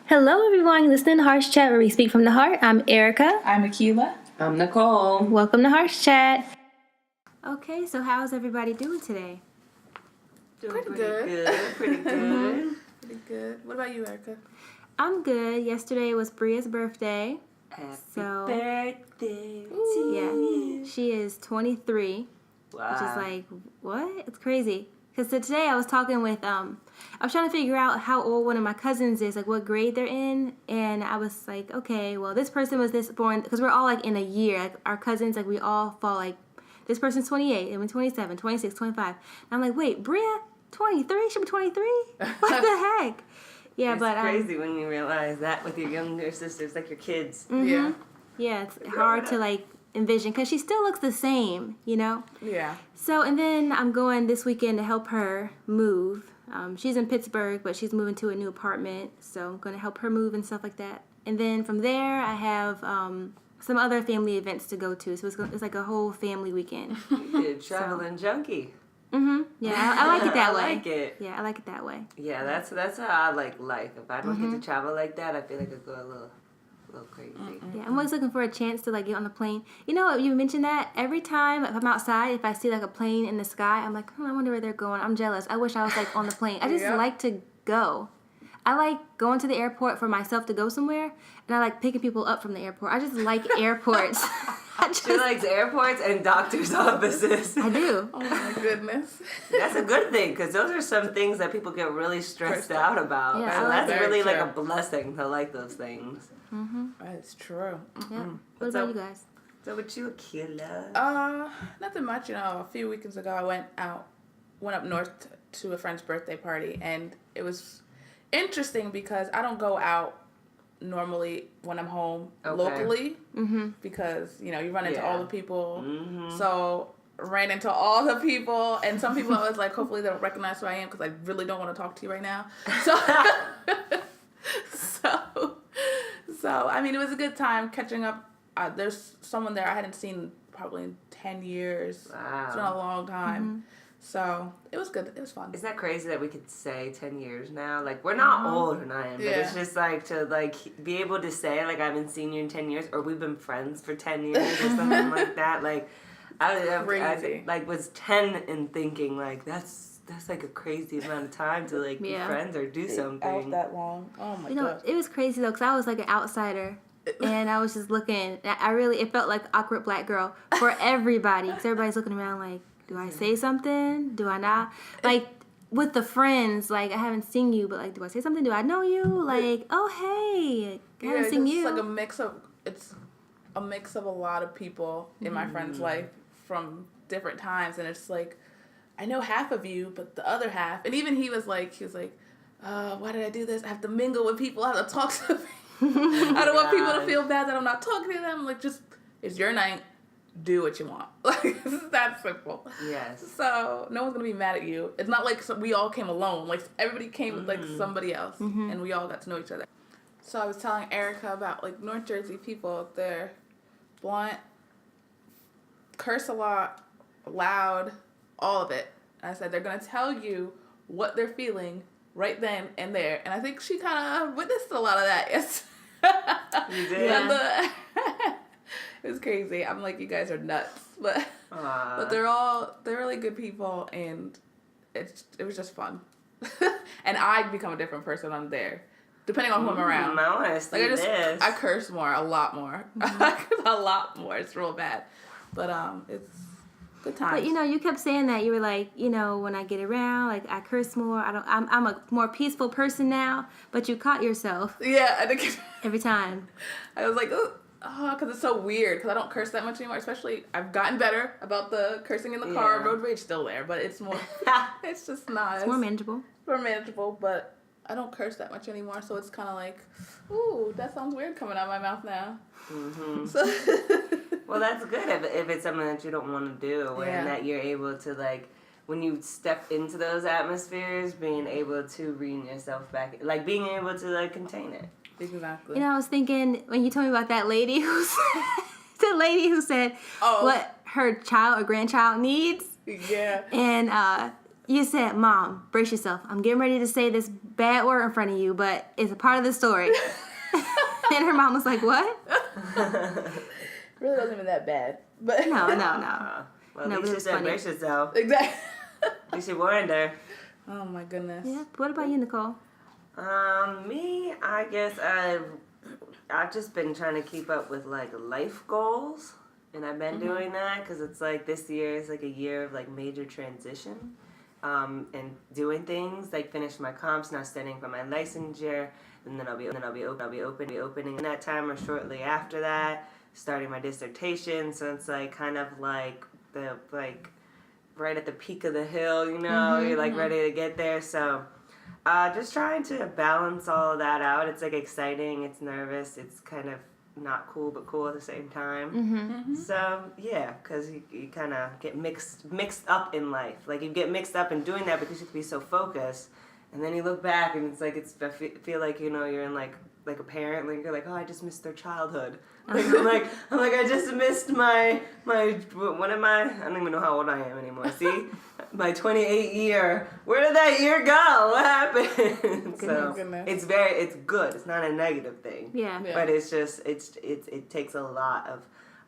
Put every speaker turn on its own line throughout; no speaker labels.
Hello, everyone. Listening to HeartsChat, where we speak from the heart. I'm Erica.
I'm Akila.
I'm Nicole.
Welcome to HeartsChat. Okay, so how's everybody doing today?
Doing
Pretty good.
Pretty good.
Pretty good. What about you, Erica?
I'm good. Yesterday was Bria's birthday.
Happy
So-
birthday to
Yeah,
you.
she is 23,
Wow.
which is like, what? It's crazy. Because today I was talking with, I was trying to figure out how old one of my cousins is, like what grade they're in. And I was like, okay, well, this person was this born, because we're all like in a year. Like our cousins, like we all fall like, this person's 28, and 27, 26, 25. And I'm like, wait, Bria, 23? She'll be 23? What the heck? Yeah,
It's
but
crazy when you realize that with your younger sisters, like your kids.
Yeah.
yeah, it's hard to like envision because she still looks the same, you know?
Yeah.
So, and then I'm going this weekend to help her move. She's in Pittsburgh, but she's moving to a new apartment, so I'm going to help her move and stuff like that. And then from there, I have some other family events to go to, so it's like a whole family weekend.
You're a traveling junkie.
Yeah, I like it that way.
I like it.
Yeah, I like it that way.
Yeah, that's how I like life. If I don't get to travel like that, I feel like I go a little crazy.
Yeah, I'm always looking for a chance to like get on the plane. You know, you mentioned that every time if I'm outside, if I see like a plane in the sky, I'm like, I wonder where they're going. I'm jealous. I wish I was like on the plane. I just
Yep.
like to go. I like going to the airport for myself to go somewhere, and I like picking people up from the airport. I just like airports.
She likes airports and doctor's offices.
I do.
Oh my goodness.
That's a good thing, because those are some things that people get really stressed out about.
Yeah,
so
I like
that's
that.
really
Very
like a
true.
blessing to like those things.
That's true.
Yeah. What
What's
about
up?
you guys?
So with you, Akila?
Nothing much. You know, a few weekends ago, I went up north to a friend's birthday party, and it was interesting because I don't go out normally when I'm home locally because, you know, you run into all the people. So ran into all the people, and some people I was like, hopefully they don't recognize who I am because I really don't want to talk to you right now. So I mean, it was a good time catching up. There's someone there I hadn't seen probably in 10 years.
Wow.
It's been a long time. So it was good. It was fun.
Isn't that crazy that we could say 10 years now? Like, we're not old, and I am, but it's
Yeah.
just like to like be able to say like I haven't seen you in 10 years, or we've been friends for 10 years, or something like that. Like, I
Crazy.
like was 10 and thinking like that's like a crazy amount of time to like be
Yeah.
friends or do something.
Out that long. Oh my
You know,
god.
it was crazy though, because I was like an outsider. And I was just looking. It felt like awkward black girl for everybody. Because everybody's looking around like, do I say something? Do I not? Like, with the friends, like, I haven't seen you, but like, do I say something? Do I know you? Like, oh, hey, I haven't seen you.
It's like it's a mix of a lot of people in my friend's life from different times, and it's like, I know half of you, but the other half, and even he was like, why did I do this? I have to mingle with people. I have to talk to them. I don't want people to feel bad that I'm not talking to them. Like, just, it's your night. Do what you want. Like, it's that simple.
Yes.
So no one's gonna be mad at you. It's not like we all came alone. Like, everybody came with like somebody else, and we all got to know each other. So I was telling Erica about like North Jersey people. They're blunt, curse a lot, loud, all of it. And I said they're gonna tell you what they're feeling right then and there. And I think she kind of witnessed a lot of that. Yes.
You did?
Yeah.
It was crazy. I'm like, you guys are nuts, but
Aww.
they're really good people, and it was just fun. And I become a different person on there, depending on who I'm around.
I want to see
Like
this.
I curse more, a lot more, a lot more. It's real bad, but it's good times.
But you know, you kept saying that you were like, you know, when I get around, like I curse more. I'm a more peaceful person now. But you caught yourself
Yeah, I think
every time.
I was like, because it's so weird. Because I don't curse that much anymore. Especially, I've gotten better about the cursing in the car.
Yeah.
Road rage still there, but it's more. It's just not.
It's more manageable.
More manageable, but I don't curse that much anymore. So it's kind of like, ooh, that sounds weird coming out of my mouth now. So.
Well, that's good if it's something that you don't want to do,
Yeah.
and that you're able to, like, when you step into those atmospheres, being able to rein yourself back, like, being able to, like, contain it.
Exactly.
You know, I was thinking when you told me about that lady who said
Oh.
what her child or grandchild needs,
Yeah.
and you said, Mom, brace yourself. I'm getting ready to say this bad word in front of you, but it's a part of the story. And her mom was like, what?
Really wasn't even that bad. But
No.
Well,
No,
at
but it
least you
was
said
funny.
brace yourself.
Exactly.
At least you warned her.
Oh my goodness.
Yeah. What about you, Nicole?
Me, I guess I've just been trying to keep up with like life goals, and I've been doing that because it's like this year is like a year of like major transition, and doing things like finish my comps, now studying for my licensure, and then I'll be opening in that time or shortly after that, starting my dissertation. So it's like kind of like the right at the peak of the hill, you know, you're like ready to get there. So. Just trying to balance all of that out. It's like exciting, it's nervous, it's kind of not cool but cool at the same time. So yeah, because you kind of get mixed up in life. Like you get mixed up in doing that because you have to be so focused, and then you look back and it's like I feel like, you know, you're in like a parent, like you're like, oh, I just missed their childhood. Like, I'm like I just missed my what am I don't even know how old I am anymore. See, my 28 year. Where did that year go? What happened? So it's good. It's not a negative thing.
Yeah.
But it's just it takes a lot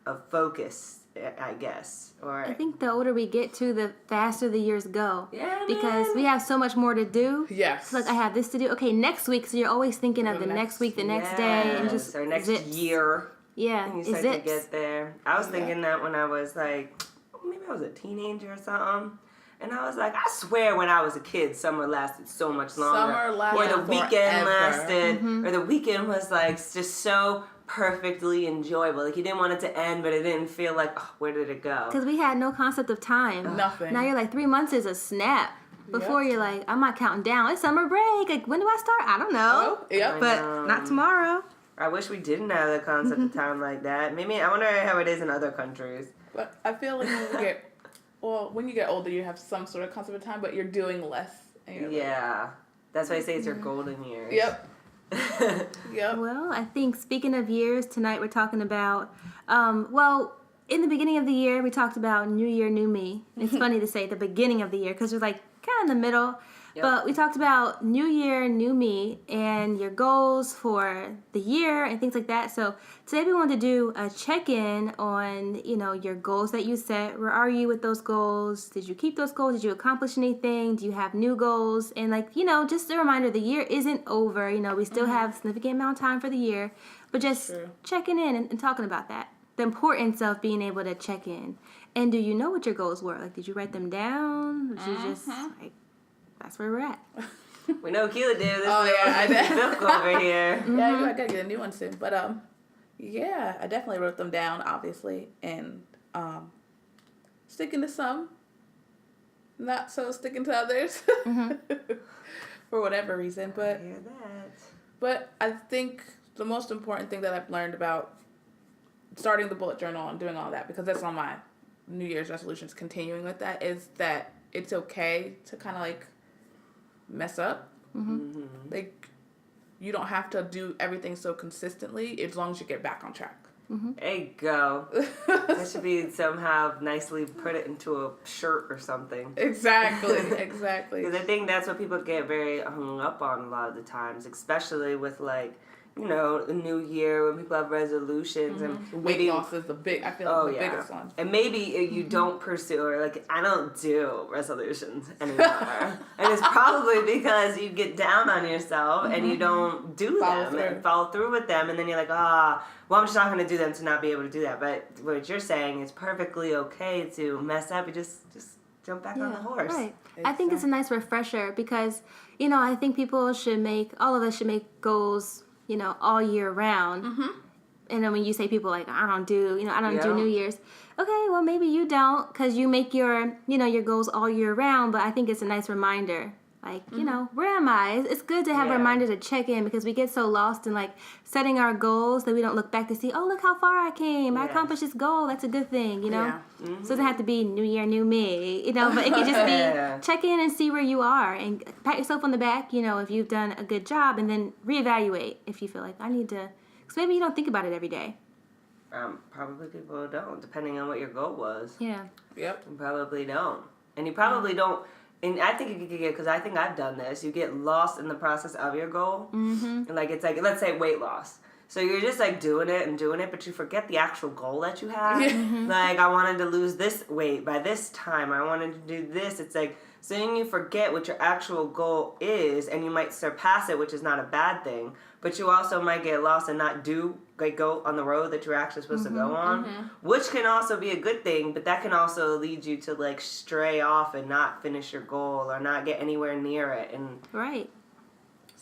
of focus, I guess. Or
I think the older we get to, the faster the years go.
Yeah,
because
man.
we have so much more to do.
Yes.
So like I have this to do. Okay, next week. So you're always thinking of the next week, the next day, and just
or next
zips.
year.
Yeah,
And you
it
start to
zips.
get there. I was thinking that when I was like, maybe I was a teenager or something. And I was like, I swear when I was a kid, summer lasted so much longer.
Summer lasted
Or the weekend
forever.
lasted. Or the weekend was like just so perfectly enjoyable. Like you didn't want it to end, but it didn't feel like, oh, where did it go?
Because we had no concept of time.
Nothing.
Now you're like 3 months is a snap. Before you're like, I'm not counting down. It's summer break. Like when do I start? I don't know.
Oh, yep.
But not tomorrow.
I wish we didn't have the concept of time like that. Maybe I wonder how it is in other countries.
But I feel like when you get older, you have some sort of concept of time, but you're doing less. And you're
Yeah. That's why I say it's your golden years.
Yep. Yep.
Well, I think speaking of years, tonight we're talking about, in the beginning of the year, we talked about New Year, New Me. It's funny to say the beginning of the year because we're like kind of in the middle.
Yep.
But we talked about New Year, New Me, and your goals for the year and things like that. So today we wanted to do a check-in on, your goals that you set. Where are you with those goals? Did you keep those goals? Did you accomplish anything? Do you have new goals? And just a reminder, the year isn't over. We still have a significant amount of time for the year. But just checking in and talking about that. The importance of being able to check in. And do you know what your goals were? Like, did you write them down? Did you just, that's where we're at.
We know Keela did. This
I did.
book over here.
Yeah, I gotta get a new one soon. But yeah, I definitely wrote them down, obviously, and sticking to some, not so sticking to others, for whatever reason.
I hear that.
But I think the most important thing that I've learned about starting the bullet journal and doing all that, because that's on my New Year's resolutions, continuing with that, is that it's okay to kind of like mess up. Like you don't have to do everything so consistently as long as you get back on track.
There you go. That should be somehow nicely put it into a shirt or something.
Exactly.
Because I think that's what people get very hung up on a lot of the times, especially with like, the new year when people have resolutions and
Weight loss is the biggest one.
And maybe you don't pursue, or like I don't do resolutions anymore. And it's probably because you get down on yourself and you don't do them and follow through with them, and then you're like, well, I'm just not going to do them to not be able to do that. But what you're saying is perfectly okay to mess up and just jump back on the horse.
Right. I think it's a nice refresher because, I think all of us should make goals, all year round. And then when you say people like, I don't do New Year's. Okay, well, maybe you don't because you make your goals all year round. But I think it's a nice reminder. Like, where am I? It's good to have a reminder to check in because we get so lost in like setting our goals that we don't look back to see, oh, look how far I came. I accomplished this goal. That's a good thing,
Yeah.
So it doesn't have to be New Year, New Me, but it can just be check in and see where you are and pat yourself on the back, if you've done a good job, and then reevaluate if you feel like I need to, because maybe you don't think about it every day.
Probably people don't, depending on what your goal was.
Yeah.
Yep.
You probably don't. And you probably don't and I think you could get, because I think I've done this, you get lost in the process of your goal.
Mm-hmm.
And like, it's like, let's say weight loss. So you're just like doing it, but you forget the actual goal that you have.
Yeah.
Like, I wanted to lose this weight by this time. I wanted to do this. It's like, so then you forget what your actual goal is, and you might surpass it, which is not a bad thing. But you also might get lost and not go on the road that you're actually supposed to go on, which can also be a good thing, but that can also lead you to like stray off and not finish your goal or not get anywhere near it. And
Right.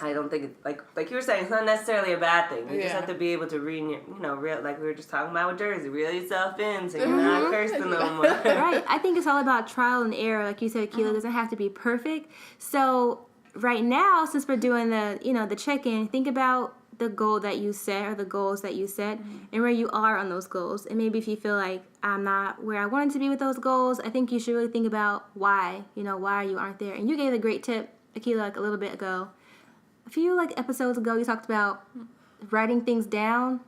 I don't think it's like you were saying, it's not necessarily a bad thing. You just
Yeah.
have to be able to like we were just talking about with Jersey, reel yourself in so you're not cursing no more.
Right. I think it's all about trial and error. Like you said, Keela, doesn't have to be perfect. So right now, since we're doing the check-in, think about the goal that you set or the goals that you set and where you are on those goals. And maybe if you feel like I'm not where I wanted to be with those goals, I think you should really think about why you aren't there. And you gave a great tip, Akila, like a little bit ago. A few episodes ago, you talked about writing things down,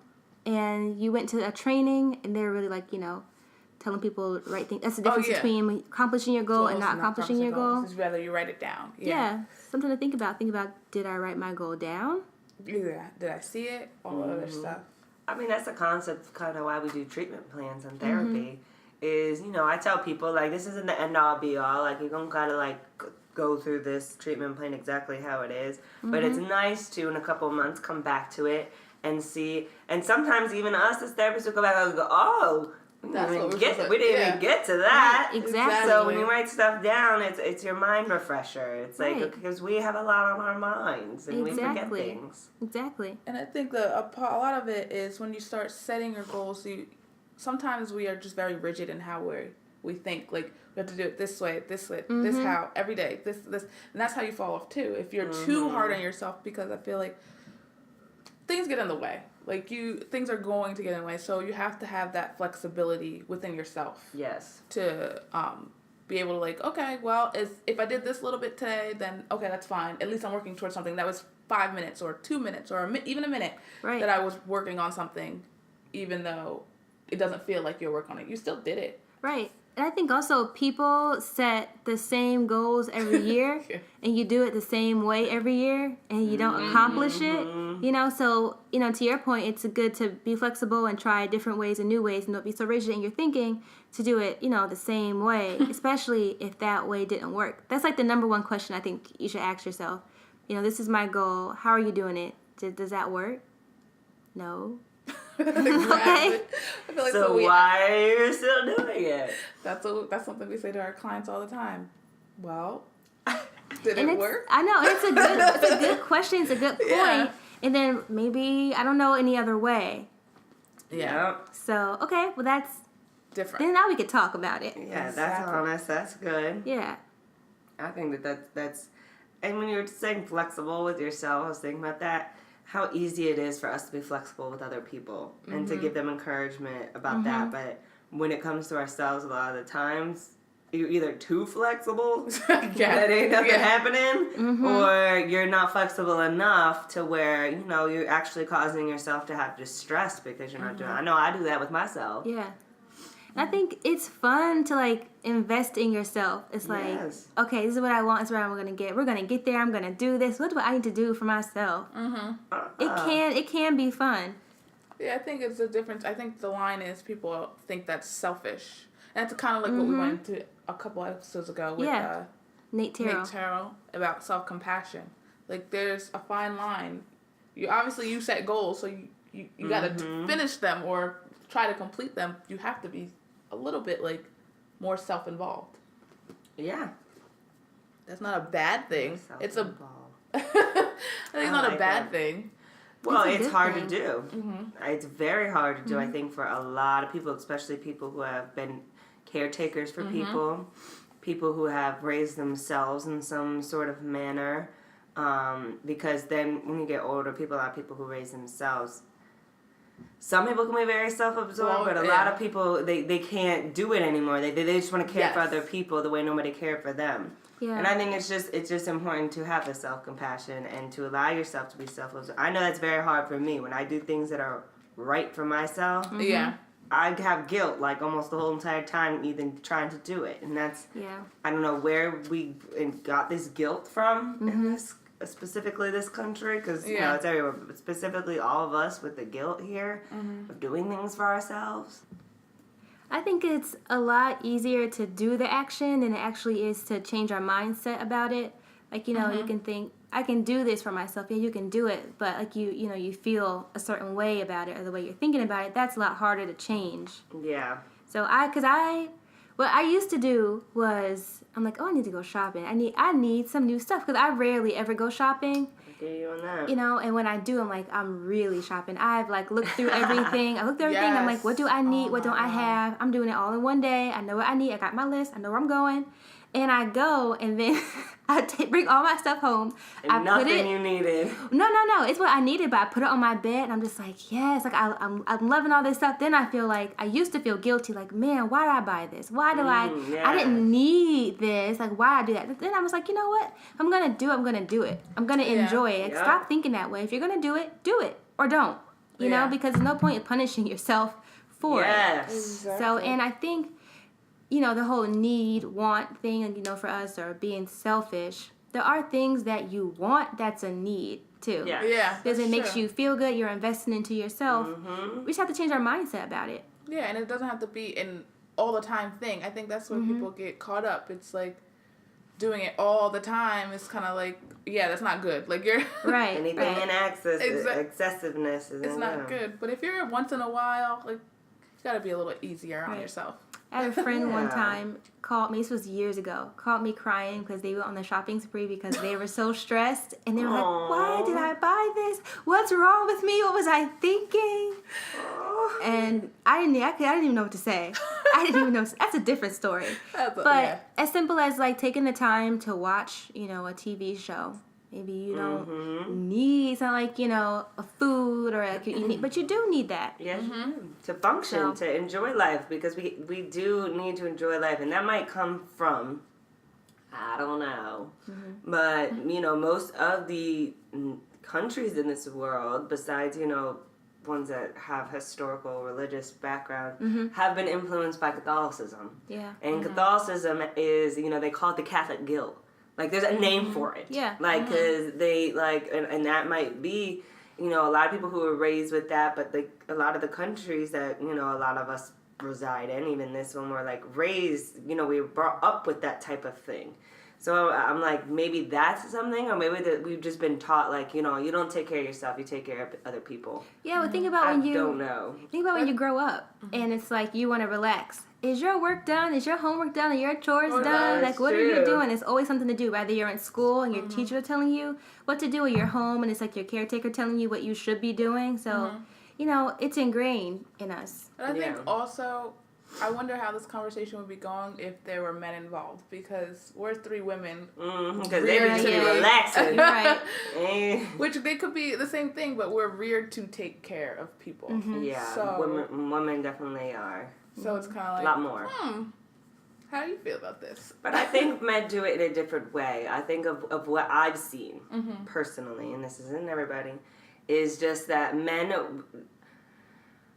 and you went to a training, and they were really telling people to write things. That's the difference between accomplishing your goal and not accomplishing your goal.
It's rather you write it down.
Yeah, something to think about. Think about, did I write my goal down?
Yeah. Did I see it? All the other stuff.
I mean, that's the concept, kind of why we do treatment plans and therapy. Is I tell people like this isn't the end all be all. Like you're gonna kind of go through this treatment plan exactly how it is, but it's nice to in a couple of months come back to it and see. And sometimes even us as therapists will go back and go, oh. We didn't even get to that.
Right, exactly.
So when you write stuff down, it's your mind refresher. It's like because we have a lot on our minds and we forget things.
Exactly.
And I think a lot of it is when you start setting your goals. Sometimes we are just very rigid in how we think. Like we have to do it this way, this how every day, this, and that's how you fall off too. If you're too hard on yourself, because I feel like things get in the way. Like things are going to get in the way, so you have to have that flexibility within yourself.
Yes.
To be able to okay, well, if I did this little bit today, then okay, that's fine. At least I'm working towards something. That was 5 minutes or 2 minutes or even a minute that I was working on something, even though it doesn't feel like you're working on it. You still did it. Right.
And I think also people set the same goals every year and you do it the same way every year and you don't accomplish it, so, to your point, it's good to be flexible and try different ways and new ways and don't be so rigid in your thinking to do it, the same way, especially if that way didn't work. That's the number one question I think you should ask yourself. This is my goal. How are you doing it? Does that work? No.
Exactly.
Okay.
I feel like
so why are you still doing it?
That's something we say to our clients all the time. Well, did
and
it work?
I know it's a good question. It's a good point.
Yeah.
And then maybe I don't know any other way.
Yeah.
So okay, well that's
different.
Then now we could talk about it.
Yeah,
Exactly.
that's honest. That's good.
Yeah.
I think that's. And when you're saying flexible with yourself, I was thinking about that. How easy it is for us to be flexible with other people and to give them encouragement about that. But when it comes to ourselves, a lot of the times, you're either too flexible, that ain't nothing happening, or you're not flexible enough to where, you're actually causing yourself to have distress because you're not doing it. I know I do that with myself.
Yeah. And I think it's fun to invest in yourself. It's okay, this is what I want. This is what I'm gonna get. We're gonna get there. I'm gonna do this. What do I need to do for myself? It can be fun.
Yeah, I think it's a difference. I think the line is people think that's selfish. And that's kind of like what we went into a couple episodes ago with
Nate
Terrell about self-compassion. There's a fine line. You set goals, so you got to finish them or try to complete them. You have to be a little bit more self-involved.
Yeah.
That's not a bad thing. It's I think it's not a bad thing.
Well, it's hard to do. It's very hard to do, I think, for a lot of people, especially people who have been caretakers for people who have raised themselves in some sort of manner. Because then when you get older, a lot of people who raise themselves, some people can be very self-absorbed, but a lot of people, they can't do it anymore. They just want to care for other people the way nobody cared for them. Yeah. And I think it's just important to have the self-compassion and to allow yourself to be self-absorbed. I know that's very hard for me when I do things that are right for myself.
Yeah.
I have guilt like almost the whole entire time even trying to do it, and that's I don't know where we got this guilt from in this specifically this country, because you know it's everywhere, but specifically all of us with the guilt here of doing things for ourselves.
I think it's a lot easier to do the action than it actually is to change our mindset about it. Like, you know, you can think, I can do this for myself. Yeah, you can do it. But, like, you know, you feel a certain way about it or the way you're thinking about it. That's a lot harder to change.
Yeah.
So, what I used to do was, I'm like, oh, I need to go shopping. I need some new stuff because I rarely ever go shopping.
I get you on that.
You know, and when I do, I'm like, I'm really shopping. I've, like, looked through everything. I looked through everything. I'm like, what do I need? What don't I have? I'm doing it all in one day. I know what I need. I got my list. I know where I'm going. And I go, and then I bring all my stuff home.
And
I
nothing
put it,
you needed.
No. It's what I needed, but I put it on my bed, and I'm just like, yes, like I'm loving all this stuff. Then I feel like, I used to feel guilty, like, man, why did I buy this? Why do I didn't need this. Like, why did I do that? Then I was like, you know what? I'm going to do it. I'm going to enjoy it. Like, stop thinking that way. If you're going to do it, or don't. You know, because there's no point in punishing yourself for it.
Exactly.
So, and I think, you know, the whole need, want thing, you know, for us, or being selfish, there are things that you want that's a need, too.
Yeah.
Because it makes you feel good, you're investing into yourself. We just have to change our mindset about it.
Yeah, and it doesn't have to be an all the time thing. I think that's where people get caught up. It's like doing it all the time is kind of like, that's not good. Like, you're...
Right.
Anything in excessiveness is
it's not good. But if you're once in a while, like, you got to be a little easier on yourself.
I had a friend one time called me, this was years ago, called me crying because they went on the shopping spree because they were so stressed. And they were like, why did I buy this? What's wrong with me? What was I thinking? And I didn't even know what to say. I didn't even know. That's a different story. As simple as, like, taking the time to watch, you know, a TV show. Maybe you don't need something like, you know, a food or like you need, but you do need that.
Yes, to function, to enjoy life, because we do need to enjoy life, and that might come from, I don't know, but you know, most of the countries in this world, besides, you know, ones that have historical religious background, have been influenced by Catholicism.
Yeah.
And Catholicism is, you know, they call it the Catholic guilt. Like, there's a name for it.
Yeah.
Like, because they, like, and that might be, you know, a lot of people who were raised with that, but a lot of the countries that, you know, a lot of us reside in, even this one, were, like, raised, you know, we were brought up with that type of thing. So I'm like, maybe that's something, or maybe that we've just been taught, like, you know, you don't take care of yourself, you take care of other people.
Yeah, well, think about when you...
I don't know.
Think about when you grow up, and it's like, you want to relax. Is your work done? Is your homework done? Are your chores done? Like, what are you doing? It's always something to do. Whether you're in school and your teacher is telling you what to do, or you're home and it's like your caretaker telling you what you should be doing. So, you know, it's ingrained in us.
And I think also, I wonder how this conversation would be going if there were men involved, because we're three women.
Because they be relaxing.
Right.
Which they could be the same thing, but we're reared to take care of people.
Yeah,
so,
women definitely are.
So it's kind of like...
A lot more.
How do you feel about this?
But I think men do it in a different way. I think of what I've seen personally, and this isn't everybody, is just that men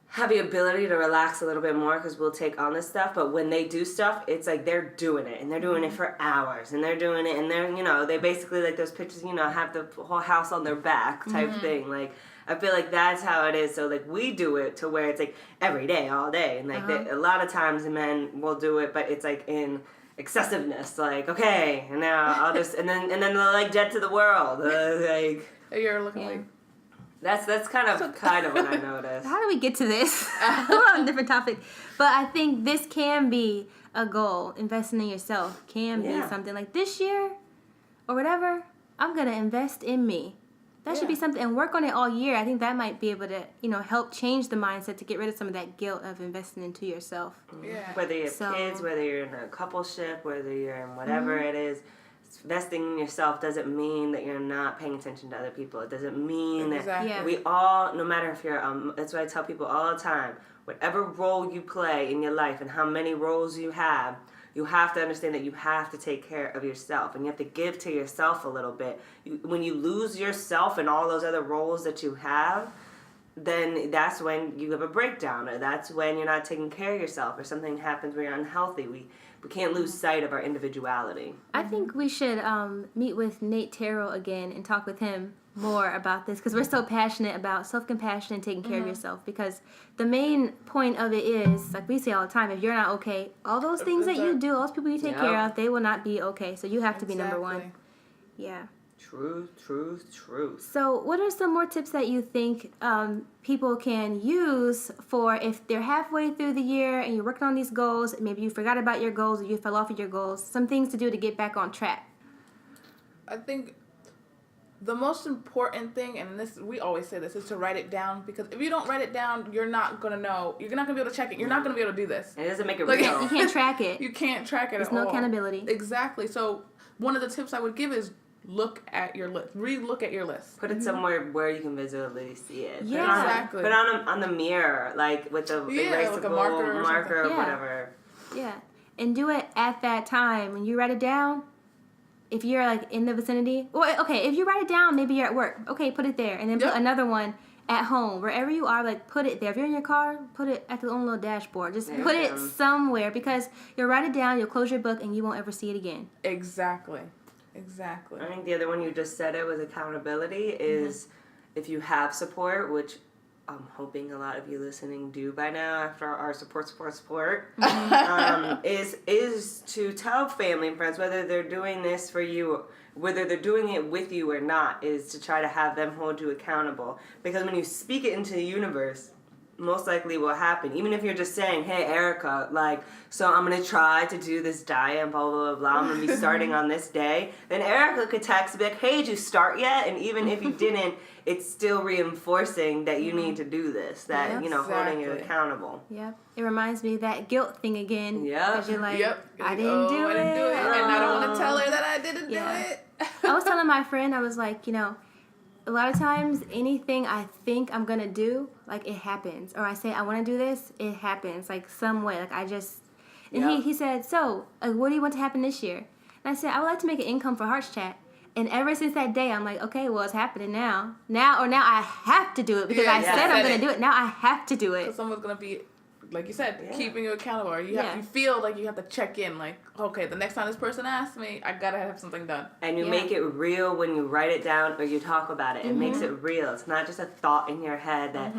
have the ability to relax a little bit more because we'll take on this stuff. But when they do stuff, it's like they're doing it, and they're doing it for hours, and they're doing it, and they're, you know, they basically, like those pictures, you know, have the whole house on their back type thing. Like, I feel like that's how it is. So, like, we do it to where it's, like, every day, all day. And, like, a lot of times men will do it, but it's, like, in excessiveness. Like, okay, and now I'll just... And then they're, like, dead to the world. Like...
You're looking like...
That's kind of what I noticed.
How do we get to this? We're on a different topic. But I think this can be a goal. Investing in yourself can be something. Like, this year or whatever, I'm going to invest in me. That should be something, and work on it all year. I think that might be able to, you know, help change the mindset to get rid of some of that guilt of investing into yourself.
Yeah.
Whether you have kids, whether you're in a coupleship, whether you're in whatever it is, investing in yourself doesn't mean that you're not paying attention to other people. It doesn't mean that we all, no matter if you're, that's what I tell people all the time, whatever role you play in your life and how many roles you have to understand that you have to take care of yourself, and you have to give to yourself a little bit. When you lose yourself and all those other roles that you have, then that's when you have a breakdown, or that's when you're not taking care of yourself, or something happens where you're unhealthy. We can't lose sight of our individuality.
I think we should meet with Nate Terrell again and talk with him more about this, because we're so passionate about self-compassion and taking care of yourself, because the main point of it is, like we say all the time, if you're not okay, all those things that you do, all those people you take care of, they will not be okay. So you have to be number one. Yeah. Truth. So what are some more tips that you think people can use for if they're halfway through the year and you're working on these goals, maybe you forgot about your goals or you fell off of your goals, some things to do to get back on track?
I think the most important thing, and this we always say this, is to write it down, because if you don't write it down, you're not going to know. You're not going to be able to check it. You're not going to be able to do this.
It doesn't make it real.
You can't track it.
You can't track it
There's
at all.
no accountability.
Exactly. So one of the tips I would give is look at your list. Re-look at your list.
Put it somewhere where you can visually see it.
Yeah.
Exactly.
Put it on the mirror, like with the erasable
like a marker
or
Yeah.
whatever.
Yeah. And do it at that time. When you write it down, if you're like in the vicinity, well, okay, if you write it down, maybe you're at work. Okay, put it there. And then put another one at home. Wherever you are, like put it there. If you're in your car, put it at the own little dashboard. Just put it somewhere, because you'll write it down, you'll close your book, and you won't ever see it again.
Exactly.
I think the other one you just said it was accountability is if you have support, which I'm hoping a lot of you listening do by now after our support, is to tell family and friends, whether they're doing this for you, whether they're doing it with you or not, is to try to have them hold you accountable. Because when you speak it into the universe, most likely will happen. Even if you're just saying, hey, Erica, like, so I'm going to try to do this diet and blah, blah, blah, blah. I'm going to be starting on this day. Then Erica could text and be like, hey, did you start yet? And even if you didn't, it's still reinforcing that you need to do this, that, holding you accountable.
Yep. It reminds me of that guilt thing again.
Yeah.
Because you're like, I didn't
I
do
didn't do it. And I don't want to tell her that I didn't do it.
I was telling my friend, I was like, a lot of times anything I think I'm going to do, like it happens. Or I say I want to do this, it happens. Like some way. Like I just... And he said, so, what do you want to happen this year? And I said, I would like to make an income for HeartsChat. And ever since that day, I'm like, okay, well, it's happening now. Now I have to do it, because I said I'm going to do it. Now I have to do it.
So someone's going to be, like you said, keeping you accountable. Or you feel like you have to check in, like, okay, the next time this person asks me, I got to have something done.
And you make it real when you write it down or you talk about it. It makes it real. It's not just a thought in your head that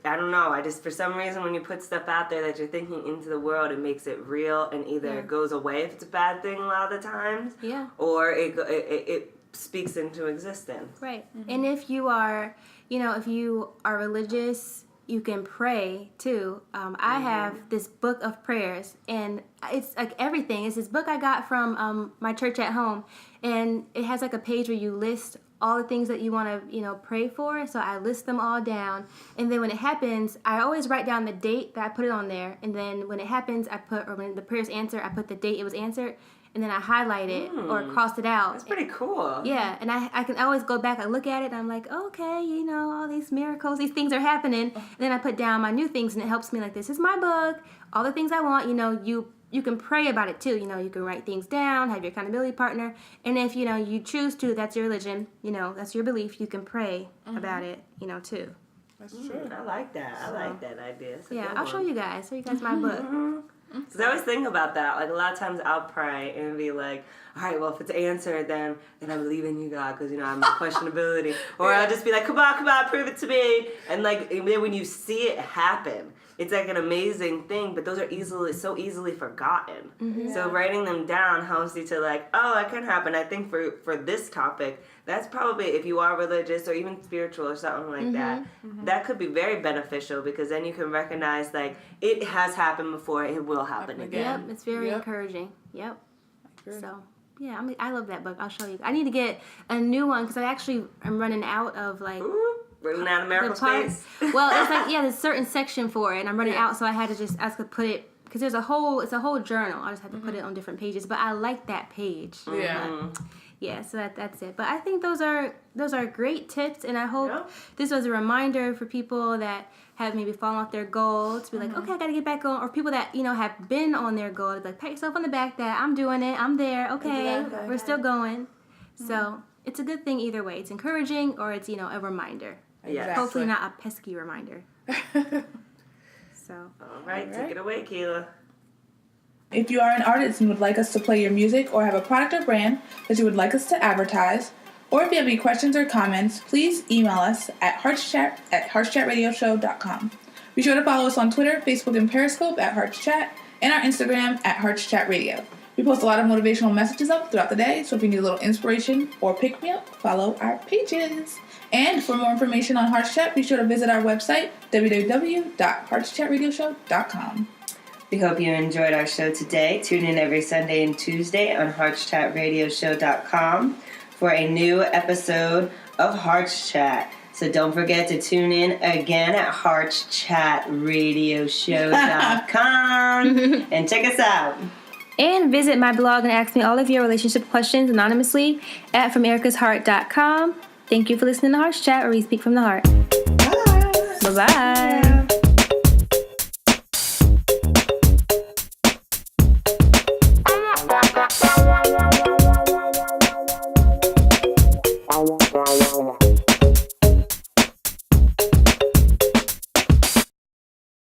I don't know. For some reason, when you put stuff out there that you're thinking into the world, it makes it real, and either it goes away if it's a bad thing a lot of the times, or it speaks into existence.
Right. And if you are, if you are religious, you can pray too. I have this book of prayers, and it's like everything. It's this book I got from my church at home, and it has like a page where you list all the things that you want to, pray for. So I list them all down, and then when it happens, I always write down the date that I put it on there, and then when it happens, or when the prayer's answered, I put the date it was answered. And then I highlight it or cross it out.
That's pretty cool.
Yeah, and I can always go back and look at it, and I'm like, okay, all these miracles, these things are happening. And then I put down my new things, and it helps me like, this is my book, all the things I want. You can pray about it too. You can write things down, have your accountability partner. And if, you choose to, that's your religion, that's your belief, you can pray about it, too.
That's true.
I like that. I like that idea.
I'll show you guys my book.
Because I always think about that. Like, a lot of times I'll pray and be like, all right, well, if it's answered, then I believe in you, God, because, I'm a questionability. Or I'll just be like, come on, prove it to me. And, like, then when you see it happen, it's like an amazing thing, but those are so easily forgotten. So writing them down helps you to, like, oh, it can happen. I think for this topic, that's probably, if you are religious or even spiritual or something like that, that could be very beneficial, because then you can recognize, like, it has happened before, it will happen again.
Yep, it's very encouraging. Yep. So, yeah, I love that book. I'll show you. I need to get a new one, because I'm running out of, like...
Running out of miracle space.
Well, it's like, there's a certain section for it, and I'm running out, so I had to put it, because it's a whole journal. I just had to put it on different pages, but I like that page. Yeah, so that's it. But I think those are great tips, and I hope this was a reminder for people that have maybe fallen off their goal to be like, okay, I got to get back on, or people that, have been on their goal, like, pat yourself on the back that I'm doing it, I'm there, okay, we're still going. So it's a good thing either way. It's encouraging, or it's, a reminder.
Yes.
Hopefully not a pesky reminder. So.
All right, take it away, Kayla.
If you are an artist and would like us to play your music or have a product or brand that you would like us to advertise, or if you have any questions or comments, please email us at HeartsChat@HeartsChatRadioshow.com. Be sure to follow us on Twitter, Facebook, and Periscope at HeartsChat, and our Instagram at HeartsChatRadio. We post a lot of motivational messages up throughout the day, so if you need a little inspiration or pick-me-up, follow our pages. And for more information on HeartsChat, be sure to visit our website, www.heartschat.radioshow.com.
We hope you enjoyed our show today. Tune in every Sunday and Tuesday on HeartsChatRadioshow.com for a new episode of HeartsChat. So don't forget to tune in again at HeartsChatRadioshow.com and check us out.
And visit my blog and ask me all of your relationship questions anonymously at FromErica'sHeart.com. Thank you for listening to HeartsChat, where we speak from the heart. Bye. Bye-bye.
Yeah.